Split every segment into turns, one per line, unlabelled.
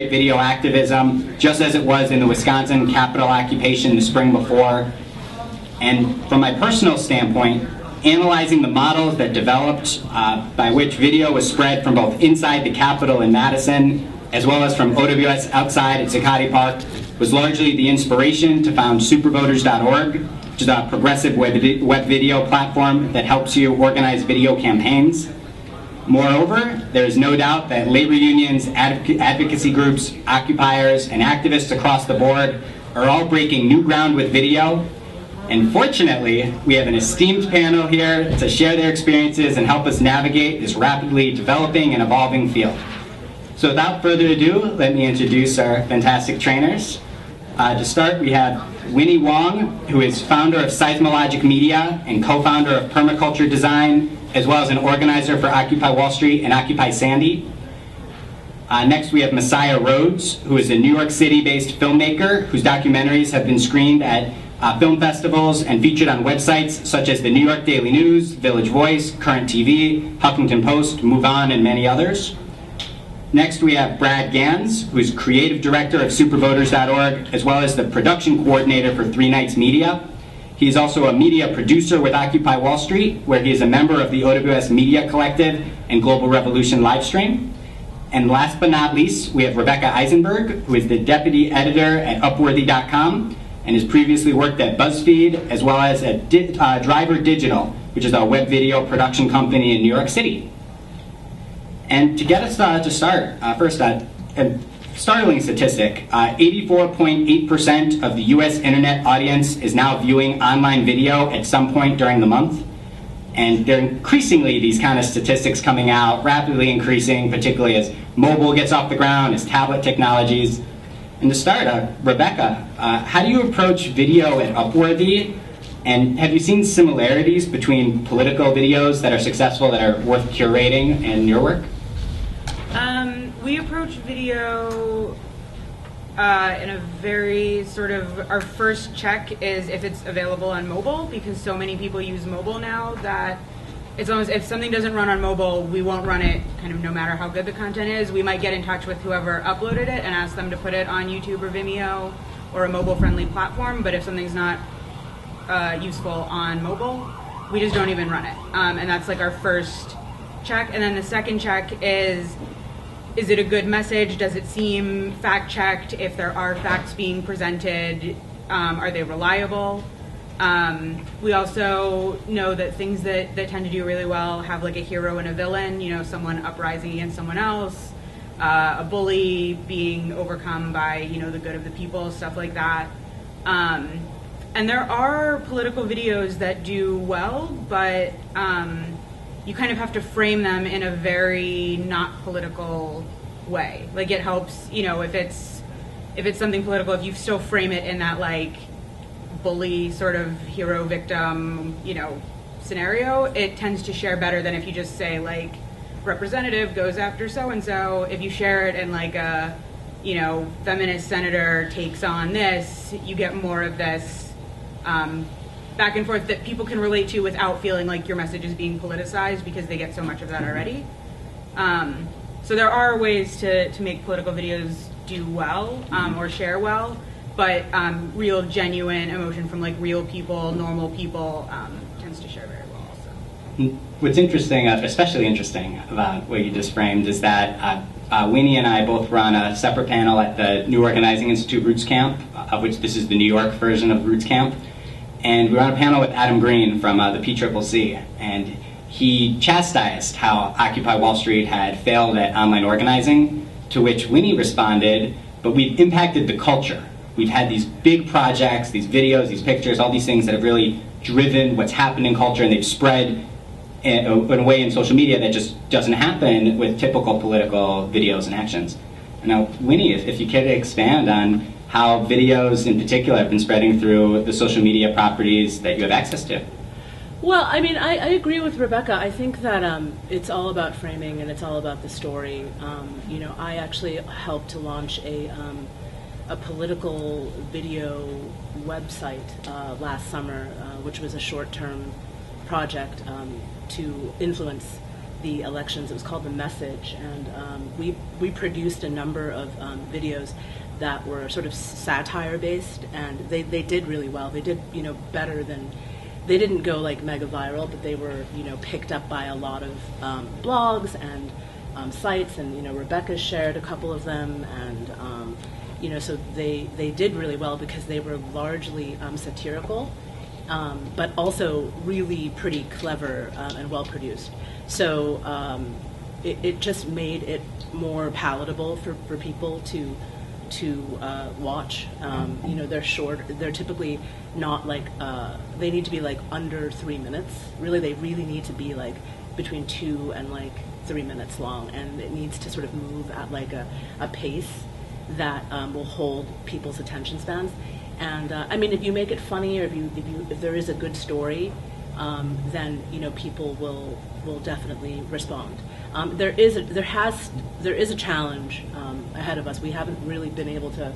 video activism, just as it was in the Wisconsin Capitol occupation the spring before. And from my personal standpoint, analyzing the models that developed by which video was spread from both inside the Capitol in Madison, as well as from OWS outside at Zuccotti Park, was largely the inspiration to found supervoters.org, which is a progressive web video platform that helps you organize video campaigns. Moreover, there is no doubt that labor unions, advocacy groups, occupiers, and activists across the board are all breaking new ground with video. And fortunately, we have an esteemed panel here to share their experiences and help us navigate this rapidly developing and evolving field. So without further ado, let me introduce our fantastic trainers. To start, we have Winnie Wong, who is founder of Seismologic Media and co-founder of Permaculture Design, as well as an organizer for Occupy Wall Street and Occupy Sandy. Next, we have Messiah Rhodes, who is a New York City-based filmmaker whose documentaries have been screened at film festivals and featured on websites such as the New York Daily News, Village Voice, Current TV, Huffington Post, Move On, and many others. Next, we have Brad Gans, who is creative director of supervoters.org, as well as the production coordinator for Three Nights Media. He is also a media producer with Occupy Wall Street, where he is a member of the OWS Media Collective and Global Revolution livestream. And last but not least, we have Rebecca Eisenberg, who is the deputy editor at Upworthy.com, and has previously worked at BuzzFeed, as well as at Driver Digital, which is a web video production company in New York City. And to get us to start, first, a startling statistic, 84.8% of the US internet audience is now viewing online video at some point during the month. And there are increasingly these kind of statistics coming out, rapidly increasing, particularly as mobile gets off the ground, as tablet technologies. And to start, Rebecca, how do you approach video at Upworthy? And have you seen similarities between political videos that are successful, that are worth curating, and your work?
We approach video in a very sort of, our first check is if it's available on mobile, because so many people use mobile now that it's almost, if something doesn't run on mobile, we won't run it kind of no matter how good the content is. We might get in touch with whoever uploaded it and ask them to put it on YouTube or Vimeo or a mobile-friendly platform, but if something's not useful on mobile, we just don't even run it. And that's like our first check. And then the second check is it a good message? Does it seem fact-checked? If there are facts being presented, are they reliable? We also know that things that tend to do really well have like a hero and a villain, you know, someone uprising against someone else, a bully being overcome by, you know, the good of the people, stuff like that. And there are political videos that do well, but you kind of have to frame them in a very not political way. Like it helps, you know, if it's something political, if you still frame it in that like bully sort of hero victim, you know, scenario, it tends to share better than if you just say like representative goes after so-and-so. If you share it in like a, you know, feminist senator takes on this, you get more of this back and forth that people can relate to without feeling like your message is being politicized, because they get so much of that already. So there are ways to make political videos do well or share well, but real genuine emotion from like real people, normal people, tends to share very well also.
What's interesting, especially interesting about what you just framed, is that Winnie and I both run a separate panel at the New Organizing Institute Roots Camp, of which this is the New York version of Roots Camp. And we were on a panel with Adam Green from the PCCC, and he chastised how Occupy Wall Street had failed at online organizing, to which Winnie responded, but we've impacted the culture. We've had these big projects, these videos, these pictures, all these things that have really driven what's happened in culture, and they've spread in a way in social media that just doesn't happen with typical political videos and actions. Now, Winnie, if you could expand on how videos in particular have been spreading through the social media properties that you have access to.
Well, I mean, I agree with Rebecca. I think that it's all about framing and it's all about the story. You know, I actually helped to launch a political video website last summer, which was a short-term project to influence the elections. It was called The Message, and we produced a number of videos that were sort of satire-based, and they did really well. They did, better than, they didn't go like mega viral, but they were, picked up by a lot of blogs and sites, and, Rebecca shared a couple of them, and, so they did really well because they were largely satirical, but also really pretty clever and well-produced. So it just made it more palatable for people to watch. They're short. They're typically not like, they need to be like under 3 minutes. Really, they really need to be like between 2 and like 3 minutes long, and it needs to sort of move at like a pace that will hold people's attention spans. And if you make it funny, or if there is a good story, then people will definitely respond. There is a challenge ahead of us. We haven't really been able to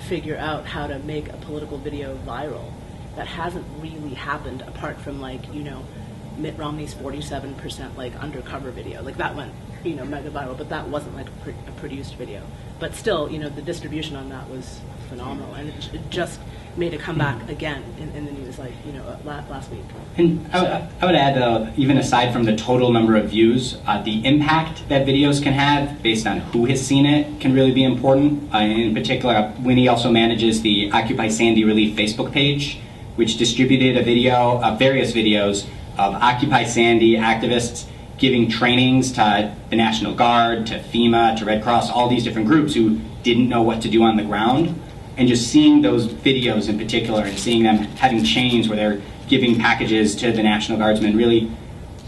figure out how to make a political video viral. That hasn't really happened, apart from Mitt Romney's 47% undercover video. That went mega viral, but that wasn't a produced video. But still, the distribution on that was phenomenal, and it just made a comeback again in the news last week.
And I would add, though, even aside from the total number of views, the impact that videos can have based on who has seen it can really be important. In particular, Winnie also manages the Occupy Sandy Relief Facebook page, which distributed various videos of Occupy Sandy activists giving trainings to the National Guard, to FEMA, to Red Cross, all these different groups who didn't know what to do on the ground. And just seeing those videos in particular, and seeing them having chains where they're giving packages to the National Guardsmen, really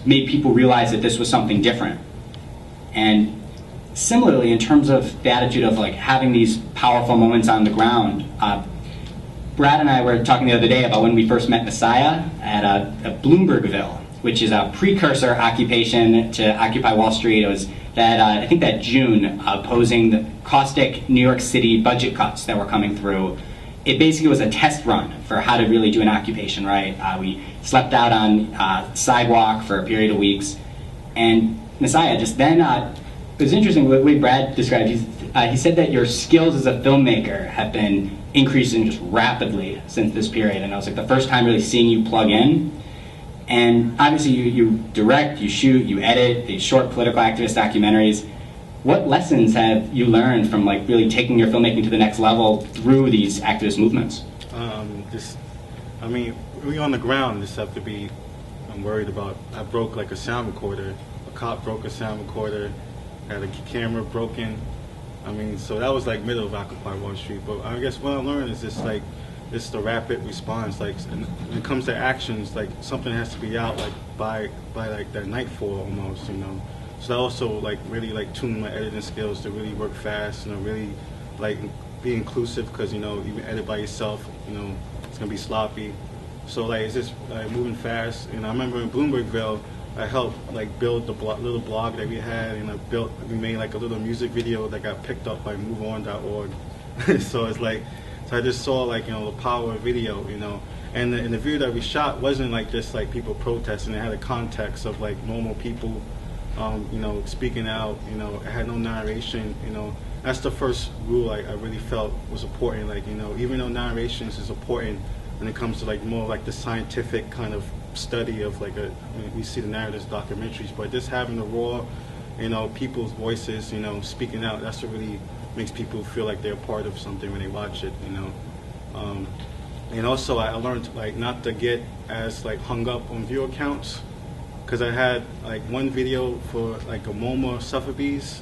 made people realize that this was something different. And similarly, in terms of the attitude of having these powerful moments on the ground, Brad and I were talking the other day about when we first met Messiah at Bloombergville, which is a precursor occupation to Occupy Wall Street. It was I think that June, opposing the caustic New York City budget cuts that were coming through. It basically was a test run for how to really do an occupation right. We slept out on sidewalk for a period of weeks. And Messiah, just then, it was interesting the way Brad described it. He said that your skills as a filmmaker have been increasing just rapidly since this period. And it was the first time really seeing you plug in. And obviously you direct, you shoot, you edit these short political activist documentaries. What lessons have you learned from really taking your filmmaking to the next level through these activist movements?
We on the ground just have to be worried about. I broke a sound recorder. A cop broke a sound recorder, had a camera broken. So that was middle of Occupy Wall Street. But I guess what I learned is just it's the rapid response. And when it comes to actions, something has to be out by that nightfall almost, So I also really tune my editing skills to really work fast, really be inclusive, because even edit by yourself, it's gonna be sloppy. So it's just moving fast. And I remember in Bloombergville, I helped build the little blog that we had, and we made a little music video that got picked up by MoveOn.org. So it's so I just saw the power of video, and the video that we shot wasn't just people protesting. It had a context of normal people, speaking out. It had no narration. That's the first rule I really felt was important. Even though narrations is important when it comes to more the scientific kind of study of we see the narratives, documentaries, but just having the raw, people's voices, speaking out. That's what really makes people feel like they're part of something when they watch it, And also I learned not to get as hung up on viewer counts, because I had one video for a MoMA Sotheby's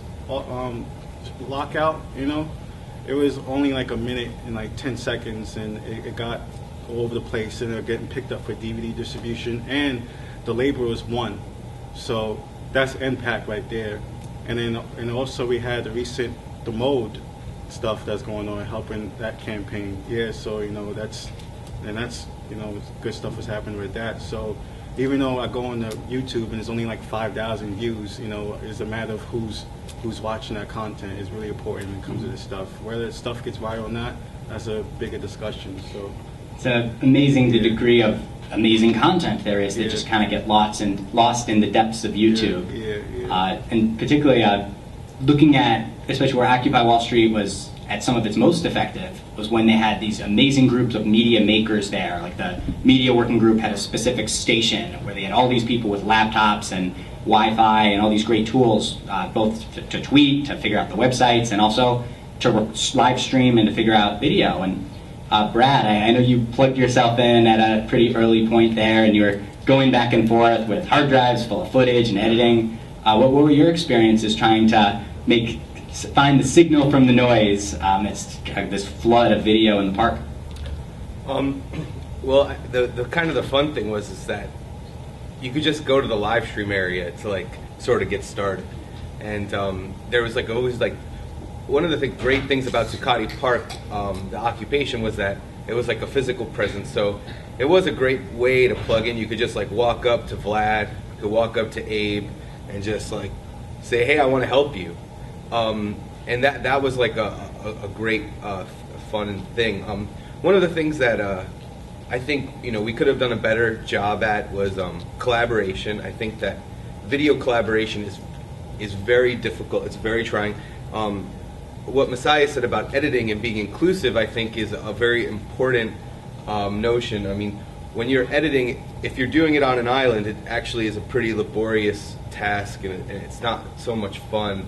lockout. It was only a minute and 10 seconds, and it got all over the place, and they're getting picked up for DVD distribution, and the labor was one, so that's impact right there. And also we had the mode stuff that's going on, helping that campaign. Yeah, so that's good stuff is happening with that. So even though I go on YouTube and it's only 5,000 views, it's a matter of who's watching that content is really important when it comes to this stuff. Whether stuff gets viral or not, that's a bigger discussion. So
It's amazing the degree of amazing content there is that just kind of get lost in the depths of YouTube. And particularly looking at, especially where Occupy Wall Street was at some of its most effective, was when they had these amazing groups of media makers there. Like the media working group had a specific station where they had all these people with laptops and Wi-Fi and all these great tools, both to tweet, to figure out the websites, and also to live stream and to figure out video. And Brad, I know you plugged yourself in at a pretty early point there, and you were going back and forth with hard drives full of footage and editing. What were your experiences trying to find the signal from the noise amidst this flood of video in the park?
Well, the kind of the fun thing was that you could just go to the live stream area to like sort of get started, and there was like always like one of the great things about Zuccotti Park, the occupation, was that it was like a physical presence. So it was a great way to plug in. You could just like walk up to Vlad, you could walk up to Abe, and just like say, "Hey, I want to help you." And that was like a great fun thing. One of the things that I think we could have done a better job at was collaboration. I think that video collaboration is very difficult. It's very trying. What Messiah said about editing and being inclusive, I think, is a very important notion. I mean, when you're editing, if you're doing it on an island, it actually is a pretty laborious task, and it's not so much fun.